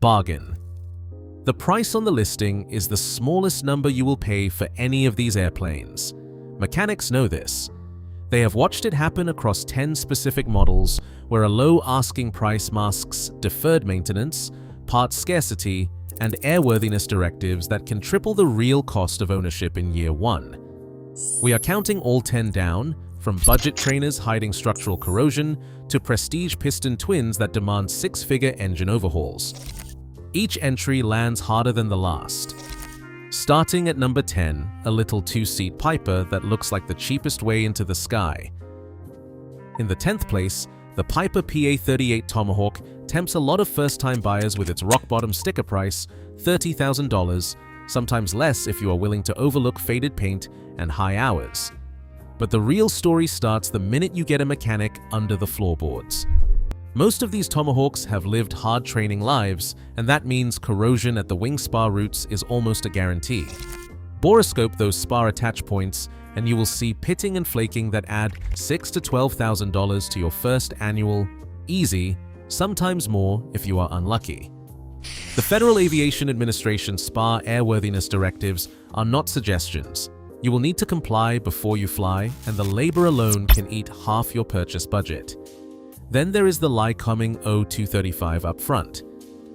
Bargain. The price on the listing is the smallest number you will pay for any of these airplanes. Mechanics know this. They have watched it happen across 10 specific models where a low asking price masks deferred maintenance, parts scarcity, and airworthiness directives that can triple the real cost of ownership in year 1. We are counting all 10 down, from budget trainers hiding structural corrosion to prestige piston twins that demand 6-figure engine overhauls. Each entry lands harder than the last. Starting at number 10, a little 2-seat Piper that looks like the cheapest way into the sky. In the 10th place, the Piper PA-38 Tomahawk tempts a lot of first-time buyers with its rock-bottom sticker price, $30,000, sometimes less if you are willing to overlook faded paint and high hours. But the real story starts the minute you get a mechanic under the floorboards. Most of these Tomahawks have lived hard training lives, and that means corrosion at the wing spar roots is almost a guarantee. Boroscope those spar attach points, and you will see pitting and flaking that add $6,000 to $12,000 to your first annual, easy, sometimes more if you are unlucky. The Federal Aviation Administration spar airworthiness directives are not suggestions. You will need to comply before you fly, and the labor alone can eat half your purchase budget. Then there is the Lycoming O235 up front.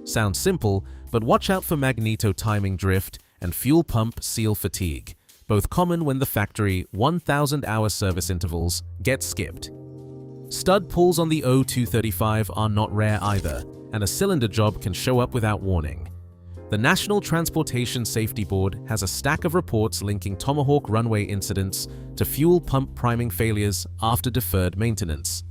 Sounds simple, but watch out for magneto timing drift and fuel pump seal fatigue, both common when the factory 1,000-hour service intervals get skipped. Stud pulls on the O235 are not rare either, and a cylinder job can show up without warning. The National Transportation Safety Board has a stack of reports linking Tomahawk runway incidents to fuel pump priming failures after deferred maintenance.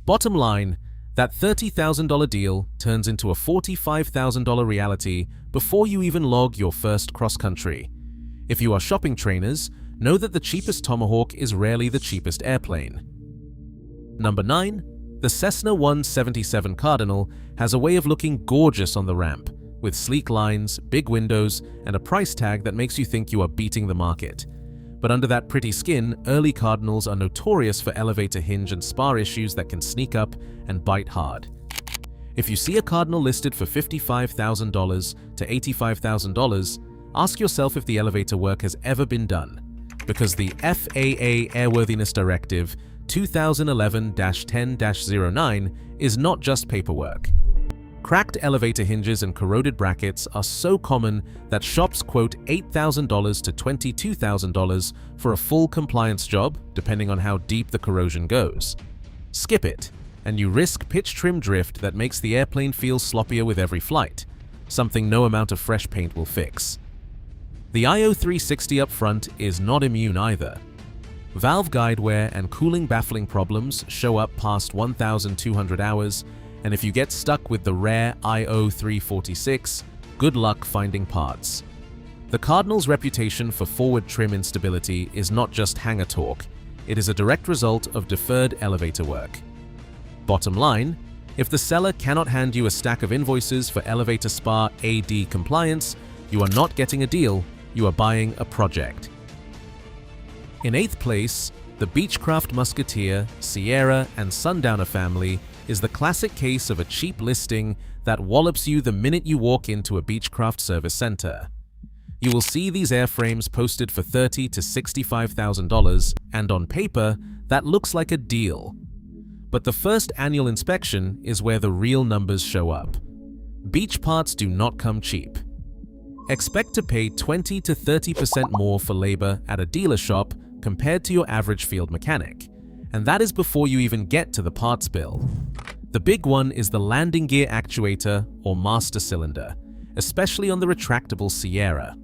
Bottom line, that $30,000 deal turns into a $45,000 reality before you even log your first cross-country. If you are shopping trainers, know that the cheapest Tomahawk is rarely the cheapest airplane. Number 9. The Cessna 177 Cardinal has a way of looking gorgeous on the ramp, with sleek lines, big windows, and a price tag that makes you think you are beating the market. But under that pretty skin, early Cardinals are notorious for elevator hinge and spar issues that can sneak up and bite hard. If you see a Cardinal listed for $55,000 to $85,000, ask yourself if the elevator work has ever been done, because the FAA Airworthiness Directive 2011-10-09 is not just paperwork. Cracked elevator hinges and corroded brackets are so common that shops quote $8,000 to $22,000 for a full compliance job, depending on how deep the corrosion goes. Skip it, and you risk pitch trim drift that makes the airplane feel sloppier with every flight, something no amount of fresh paint will fix. The IO360 up front is not immune either. Valve guide wear and cooling baffling problems show up past 1,200 hours, and if you get stuck with the rare IO346, good luck finding parts. The Cardinal's reputation for forward trim instability is not just hangar talk, it is a direct result of deferred elevator work. Bottom line, if the seller cannot hand you a stack of invoices for elevator spar AD compliance, you are not getting a deal, you are buying a project. In 8th place, the Beechcraft Musketeer, Sierra, and Sundowner family is the classic case of a cheap listing that wallops you the minute you walk into a Beechcraft service center. You will see these airframes posted for $30,000 to $65,000, and on paper, that looks like a deal. But the first annual inspection is where the real numbers show up. Beech parts do not come cheap. Expect to pay 20 to 30% more for labor at a dealer shop compared to your average field mechanic, and that is before you even get to the parts bill. The big one is the landing gear actuator or master cylinder, especially on the retractable Sierra.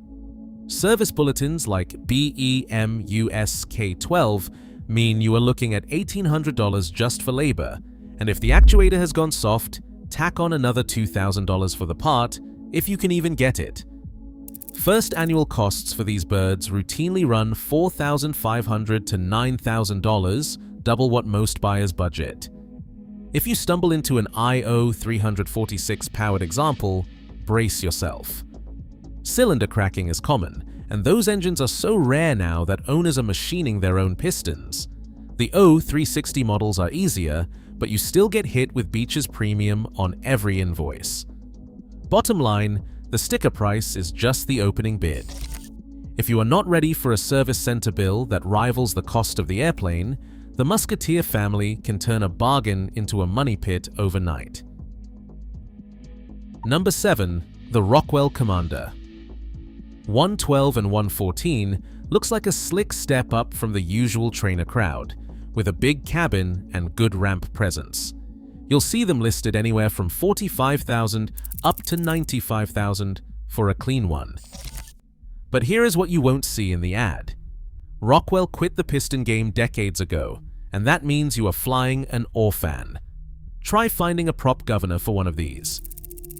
Service bulletins like BEMUSK12 mean you are looking at $1,800 just for labor, and if the actuator has gone soft, tack on another $2,000 for the part, if you can even get it. First annual costs for these birds routinely run $4,500 to $9,000, double what most buyers budget. If you stumble into an IO346 powered example, brace yourself. Cylinder cracking is common, and those engines are so rare now that owners are machining their own pistons. The O360 models are easier, but you still get hit with Beech's premium on every invoice. Bottom line, the sticker price is just the opening bid. If you are not ready for a service center bill that rivals the cost of the airplane, the Musketeer family can turn a bargain into a money pit overnight. Number 7. The Rockwell Commander. 112 and 114 looks like a slick step up from the usual trainer crowd, with a big cabin and good ramp presence. You'll see them listed anywhere from $45,000 up to $95,000 for a clean one. But here is what you won't see in the ad. Rockwell quit the Piston game decades ago, and that means you are flying an Orphan. Try finding a prop governor for one of these.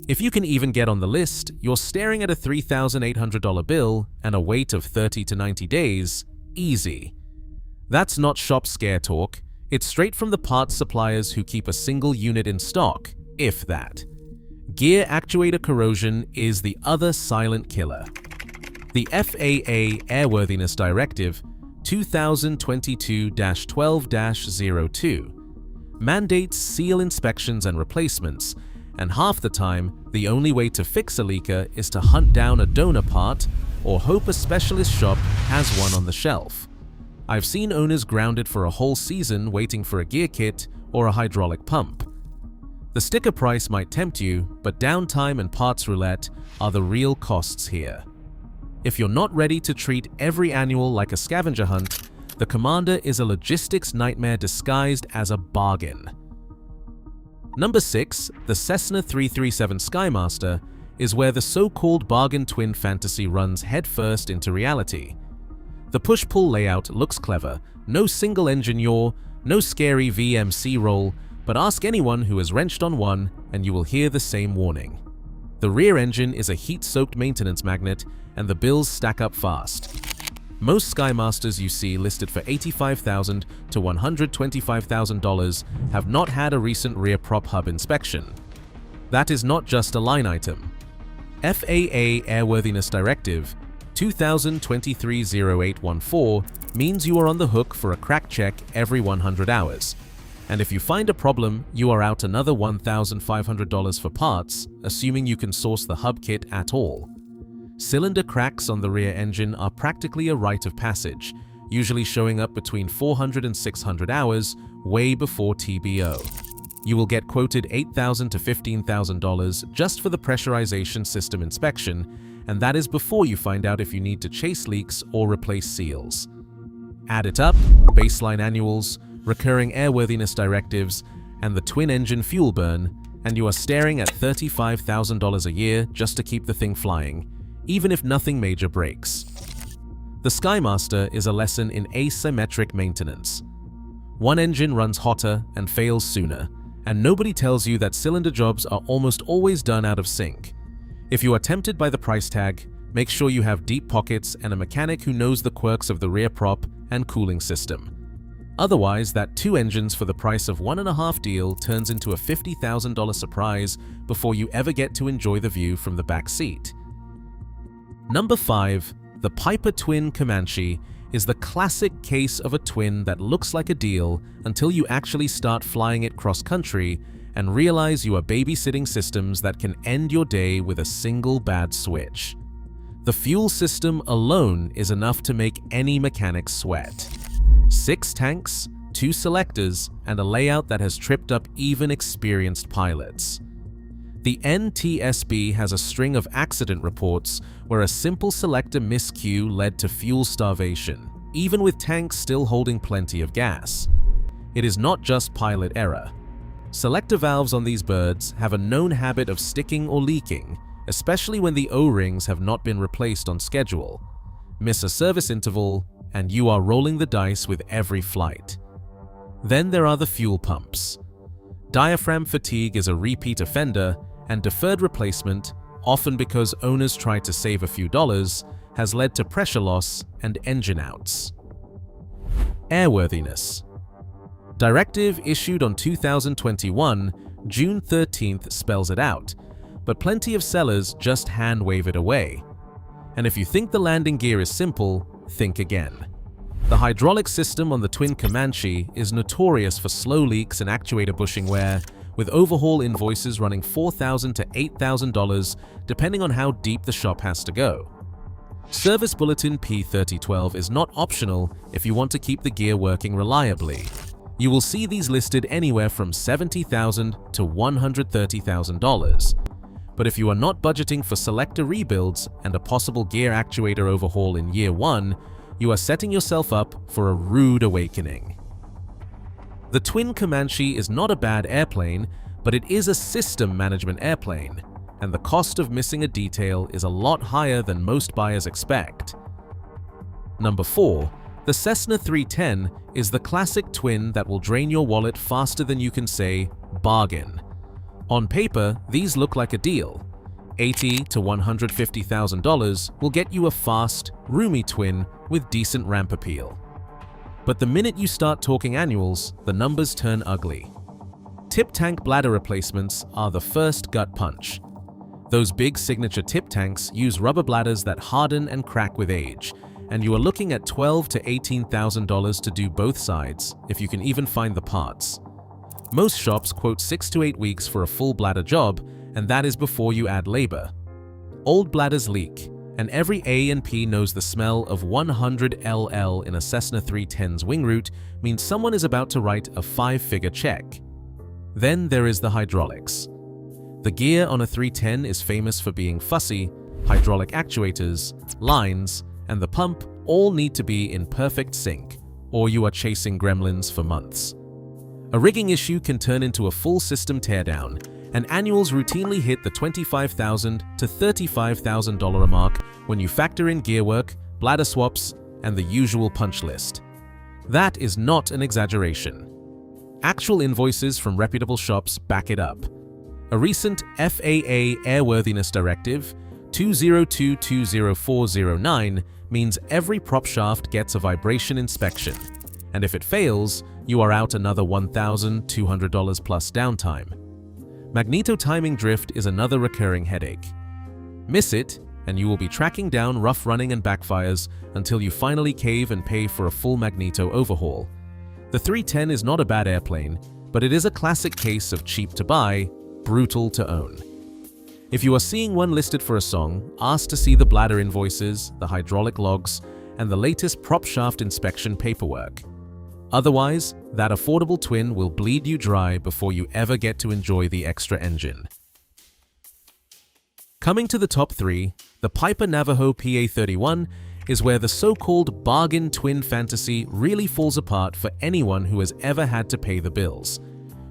If you can even get on the list, you're staring at a $3,800 bill and a wait of 30 to 90 days, easy. That's not shop scare talk, it's straight from the parts suppliers who keep a single unit in stock, if that. Gear actuator corrosion is the other silent killer. The FAA Airworthiness Directive 2022-12-02 mandates seal inspections and replacements, and half the time, the only way to fix a leaker is to hunt down a donor part or hope a specialist shop has one on the shelf. I've seen owners grounded for a whole season waiting for a gear kit or a hydraulic pump. The sticker price might tempt you, but downtime and parts roulette are the real costs here. If you're not ready to treat every annual like a scavenger hunt, the Commander is a logistics nightmare disguised as a bargain. Number 6, the Cessna 337 Skymaster is where the so-called bargain twin fantasy runs headfirst into reality. The push-pull layout looks clever, no single-engine yaw, no scary VMC roll, but ask anyone who has wrenched on one and you will hear the same warning. The rear engine is a heat-soaked maintenance magnet, and the bills stack up fast. Most Skymasters you see listed for $85,000 to $125,000 have not had a recent rear prop hub inspection. That is not just a line item. FAA Airworthiness Directive 2023-0814 means you are on the hook for a crack check every 100 hours. And if you find a problem, you are out another $1,500 for parts, assuming you can source the hub kit at all. Cylinder cracks on the rear engine are practically a rite of passage, usually showing up between 400 and 600 hours, way before TBO. You will get quoted $8,000 to $15,000 just for the pressurization system inspection, and that is before you find out if you need to chase leaks or replace seals. Add it up, baseline annuals, recurring airworthiness directives, and the twin-engine fuel burn, and you are staring at $35,000 a year just to keep the thing flying, even if nothing major breaks. The Skymaster is a lesson in asymmetric maintenance. One engine runs hotter and fails sooner, and nobody tells you that cylinder jobs are almost always done out of sync. If you are tempted by the price tag, make sure you have deep pockets and a mechanic who knows the quirks of the rear prop and cooling system. Otherwise, that 2 engines for the price of 1.5 deal turns into a $50,000 surprise before you ever get to enjoy the view from the back seat. Number 5, the Piper Twin Comanche is the classic case of a twin that looks like a deal until you actually start flying it cross-country and realize you are babysitting systems that can end your day with a single bad switch. The fuel system alone is enough to make any mechanic sweat. 6 tanks, 2 selectors, and a layout that has tripped up even experienced pilots. The NTSB has a string of accident reports where a simple selector miscue led to fuel starvation, even with tanks still holding plenty of gas. It is not just pilot error. Selector valves on these birds have a known habit of sticking or leaking, especially when the O-rings have not been replaced on schedule. Miss a service interval, and you are rolling the dice with every flight. Then there are the fuel pumps. Diaphragm fatigue is a repeat offender, and deferred replacement, often because owners try to save a few dollars, has led to pressure loss and engine outs. Airworthiness. Directive issued on 2021, June 13th spells it out, but plenty of sellers just hand-wave it away. And if you think the landing gear is simple, think again. The hydraulic system on the twin Comanche is notorious for slow leaks and actuator bushing wear, with overhaul invoices running $4,000 to $8,000 depending on how deep the shop has to go. Service Bulletin P3012 is not optional if you want to keep the gear working reliably. You will see these listed anywhere from $70,000 to $130,000. But if you are not budgeting for selector rebuilds and a possible gear actuator overhaul in year 1, you are setting yourself up for a rude awakening. The twin Comanche is not a bad airplane, but it is a system management airplane, and the cost of missing a detail is a lot higher than most buyers expect. Number 4. The Cessna 310 is the classic twin that will drain your wallet faster than you can say, bargain. On paper, these look like a deal. $80,000 to $150,000 will get you a fast, roomy twin with decent ramp appeal. But the minute you start talking annuals, the numbers turn ugly. Tip tank bladder replacements are the first gut punch. Those big signature tip tanks use rubber bladders that harden and crack with age, and you are looking at $12,000 to $18,000 to do both sides, if you can even find the parts. Most shops quote 6 to 8 weeks for a full bladder job, and that is before you add labor. Old bladders leak, and every A&P knows the smell of 100 LL in a Cessna 310's wing root means someone is about to write a 5-figure check. Then there is the hydraulics. The gear on a 310 is famous for being fussy. Hydraulic actuators, lines, and the pump all need to be in perfect sync, or you are chasing gremlins for months. A rigging issue can turn into a full system teardown, and annuals routinely hit the $25,000 to $35,000 mark when you factor in gearwork, bladder swaps, and the usual punch list. That is not an exaggeration. Actual invoices from reputable shops back it up. A recent FAA Airworthiness Directive 202-20409 means every prop shaft gets a vibration inspection, and if it fails, you are out another $1,200 plus downtime. Magneto timing drift is another recurring headache. Miss it, and you will be tracking down rough running and backfires until you finally cave and pay for a full magneto overhaul. The 310 is not a bad airplane, but it is a classic case of cheap to buy, brutal to own. If you are seeing one listed for a song, ask to see the bladder invoices, the hydraulic logs, and the latest prop shaft inspection paperwork. Otherwise, that affordable twin will bleed you dry before you ever get to enjoy the extra engine. Coming to the top 3, the Piper Navajo PA-31 is where the so-called bargain twin fantasy really falls apart for anyone who has ever had to pay the bills.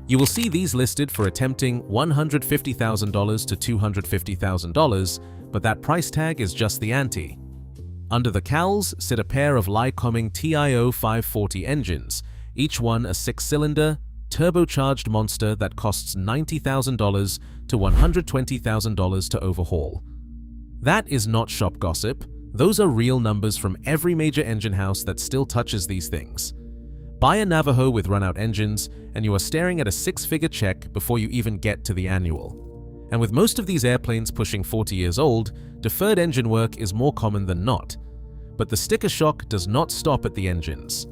You will see these listed for attempting $150,000 to $250,000, but that price tag is just the ante. Under the cowls sit a pair of Lycoming TIO 540 engines, each one a 6-cylinder, turbocharged monster that costs $90,000 to $120,000 to overhaul. That is not shop gossip. Those are real numbers from every major engine house that still touches these things. Buy a Navajo with run-out engines, and you are staring at a 6-figure check before you even get to the annual. And with most of these airplanes pushing 40 years old, deferred engine work is more common than not. But the sticker shock does not stop at the engines.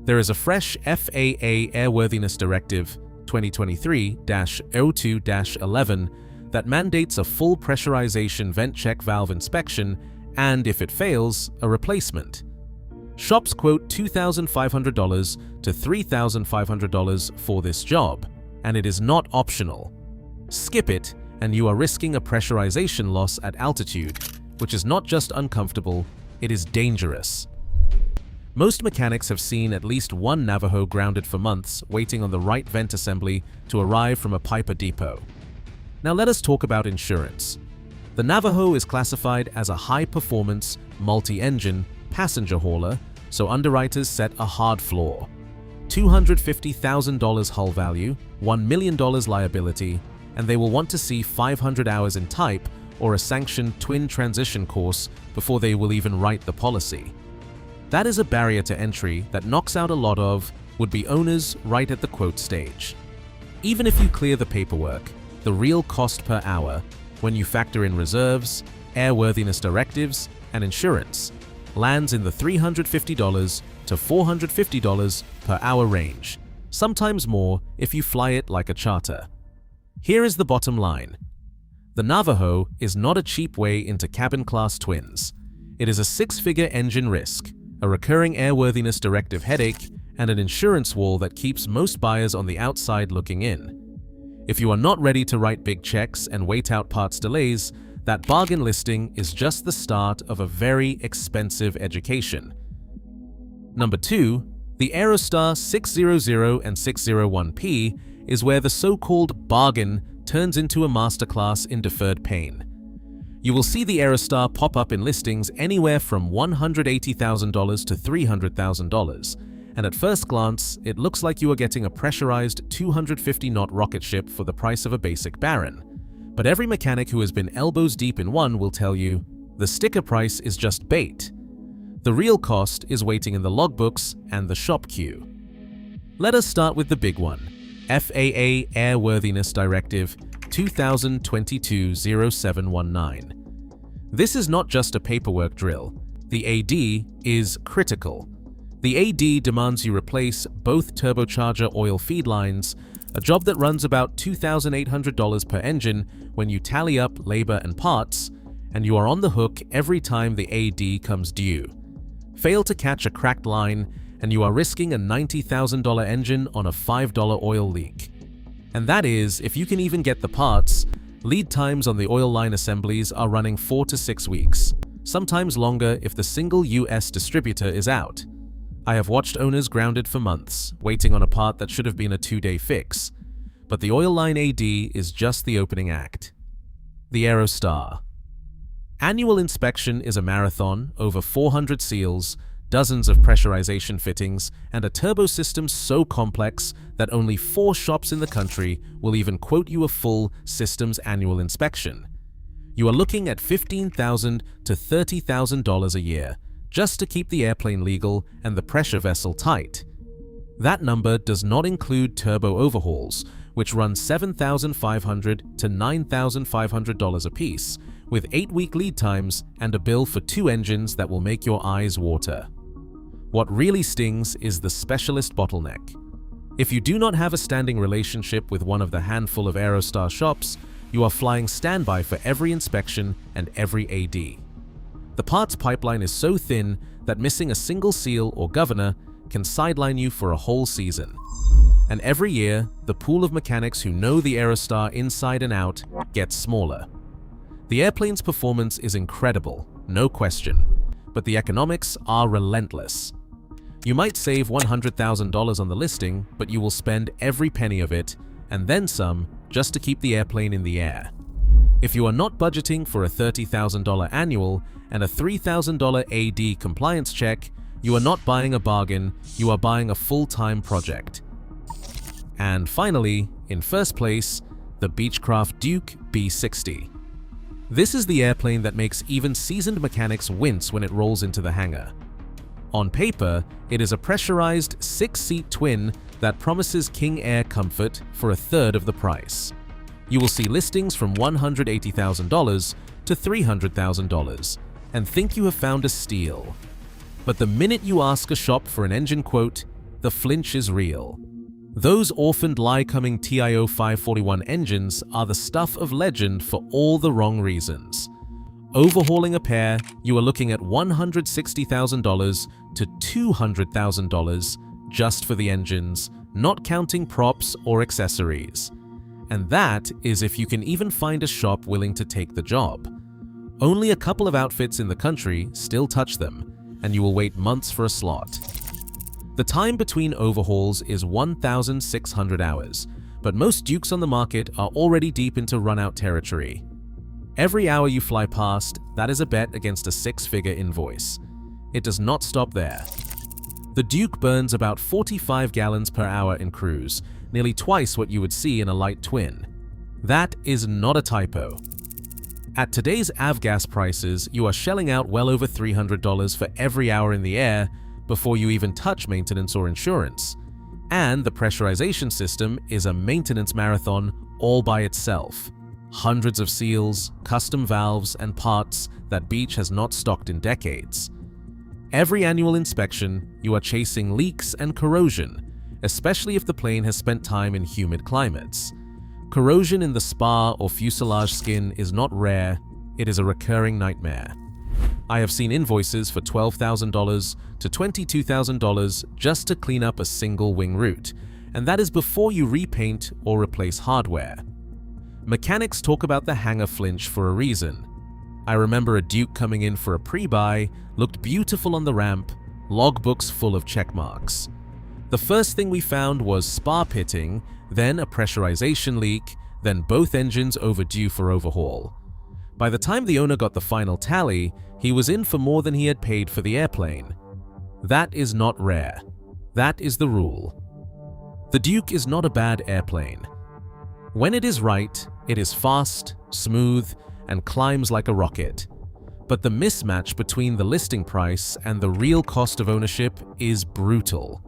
There is a fresh FAA Airworthiness Directive 2023-02-11 that mandates a full pressurization vent check valve inspection and, if it fails, a replacement. Shops quote $2,500 to $3,500 for this job, and it is not optional. Skip it, and you are risking a pressurization loss at altitude, which is not just uncomfortable, it is dangerous. Most mechanics have seen at least one Navajo grounded for months waiting on the right vent assembly to arrive from a Piper depot. Now let us talk about insurance. The Navajo is classified as a high-performance, multi-engine passenger hauler, so underwriters set a hard floor. $250,000 hull value, $1 million liability, and they will want to see 500 hours in type or a sanctioned twin transition course before they will even write the policy. That is a barrier to entry that knocks out a lot of would-be owners right at the quote stage. Even if you clear the paperwork, the real cost per hour, when you factor in reserves, airworthiness directives, and insurance, lands in the $350 to $450 per hour range, sometimes more if you fly it like a charter. Here is the bottom line. The Navajo is not a cheap way into cabin-class twins. It is a six-figure engine risk, a recurring airworthiness directive headache, and an insurance wall that keeps most buyers on the outside looking in. If you are not ready to write big checks and wait out parts delays, that bargain listing is just the start of a very expensive education. Number 2, the Aerostar 600 and 601P is where the so-called bargain turns into a masterclass in deferred pain. You will see the Aerostar pop up in listings anywhere from $180,000 to $300,000, and at first glance, it looks like you are getting a pressurized 250-knot rocket ship for the price of a basic Baron. But every mechanic who has been elbows deep in one will tell you, the sticker price is just bait. The real cost is waiting in the logbooks and the shop queue. Let us start with the big one, FAA Airworthiness Directive 2022-0719. This is not just a paperwork drill. The AD is critical. The AD demands you replace both turbocharger oil feed lines, a job that runs about $2,800 per engine when you tally up labor and parts, and you are on the hook every time the AD comes due. Fail to catch a cracked line, and you are risking a $90,000 engine on a $5 oil leak. And that is, if you can even get the parts. Lead times on the oil line assemblies are running 4 to 6 weeks, sometimes longer if the single US distributor is out. I have watched owners grounded for months, waiting on a part that should have been a 2-day fix. But the oil line AD is just the opening act. The Aerostar. Annual inspection is a marathon, over 400 seals, dozens of pressurization fittings, and a turbo system so complex that only 4 shops in the country will even quote you a full systems annual inspection. You are looking at $15,000 to $30,000 a year, just to keep the airplane legal and the pressure vessel tight. That number does not include turbo overhauls, which run $7,500 to $9,500 apiece, with 8-week lead times and a bill for 2 engines that will make your eyes water. What really stings is the specialist bottleneck. If you do not have a standing relationship with one of the handful of Aerostar shops, you are flying standby for every inspection and every AD. The parts pipeline is so thin that missing a single seal or governor can sideline you for a whole season. And every year, the pool of mechanics who know the Aerostar inside and out gets smaller. The airplane's performance is incredible, no question, but the economics are relentless. You might save $100,000 on the listing, but you will spend every penny of it, and then some, just to keep the airplane in the air. If you are not budgeting for a $30,000 annual and a $3,000 AD compliance check, you are not buying a bargain, you are buying a full-time project. And finally, in first place, the Beechcraft Duke B60. This is the airplane that makes even seasoned mechanics wince when it rolls into the hangar. On paper, it is a pressurized 6-seat twin that promises king air comfort for a third of the price. You will see listings from $180,000 to $300,000 and think you have found a steal. But the minute you ask a shop for an engine quote, the flinch is real. Those orphaned Lycoming TIO 541 engines are the stuff of legend for all the wrong reasons. Overhauling a pair, you are looking at $160,000 to $200,000 just for the engines, not counting props or accessories. And that is if you can even find a shop willing to take the job. Only a couple of outfits in the country still touch them, and you will wait months for a slot. The time between overhauls is 1,600 hours, but most Dukes on the market are already deep into run-out territory. Every hour you fly past, that is a bet against a 6-figure invoice. It does not stop there. The Duke burns about 45 gallons per hour in cruise, nearly twice what you would see in a light twin. That is not a typo. At today's avgas prices, you are shelling out well over $300 for every hour in the air before you even touch maintenance or insurance. And the pressurization system is a maintenance marathon all by itself. Hundreds of seals, custom valves, and parts that Beech has not stocked in decades. Every annual inspection, you are chasing leaks and corrosion, especially if the plane has spent time in humid climates. Corrosion in the spar or fuselage skin is not rare, it is a recurring nightmare. I have seen invoices for $12,000 to $22,000 just to clean up a single wing root, and that is before you repaint or replace hardware. Mechanics talk about the hanger flinch for a reason. I remember a Duke coming in for a pre-buy, looked beautiful on the ramp, logbooks full of check marks. The first thing we found was spar pitting, then a pressurization leak, then both engines overdue for overhaul. By the time the owner got the final tally, he was in for more than he had paid for the airplane. That is not rare. That is the rule. The Duke is not a bad airplane. When it is right, it is fast, smooth, and climbs like a rocket. But the mismatch between the listing price and the real cost of ownership is brutal.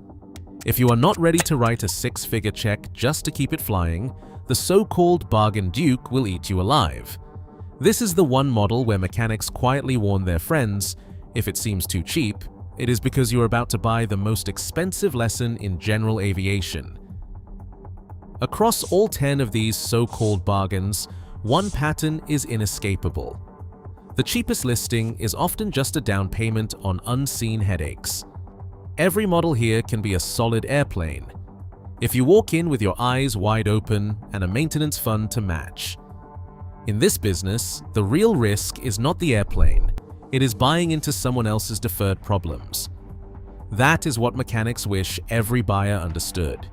If you are not ready to write a six-figure check just to keep it flying, the so-called bargain Duke will eat you alive. This is the one model where mechanics quietly warn their friends, if it seems too cheap, it is because you're about to buy the most expensive lesson in general aviation. Across all 10 of these so-called bargains, one pattern is inescapable. The cheapest listing is often just a down payment on unseen headaches. Every model here can be a solid airplane, if you walk in with your eyes wide open and a maintenance fund to match. In this business, the real risk is not the airplane, it is buying into someone else's deferred problems. That is what mechanics wish every buyer understood.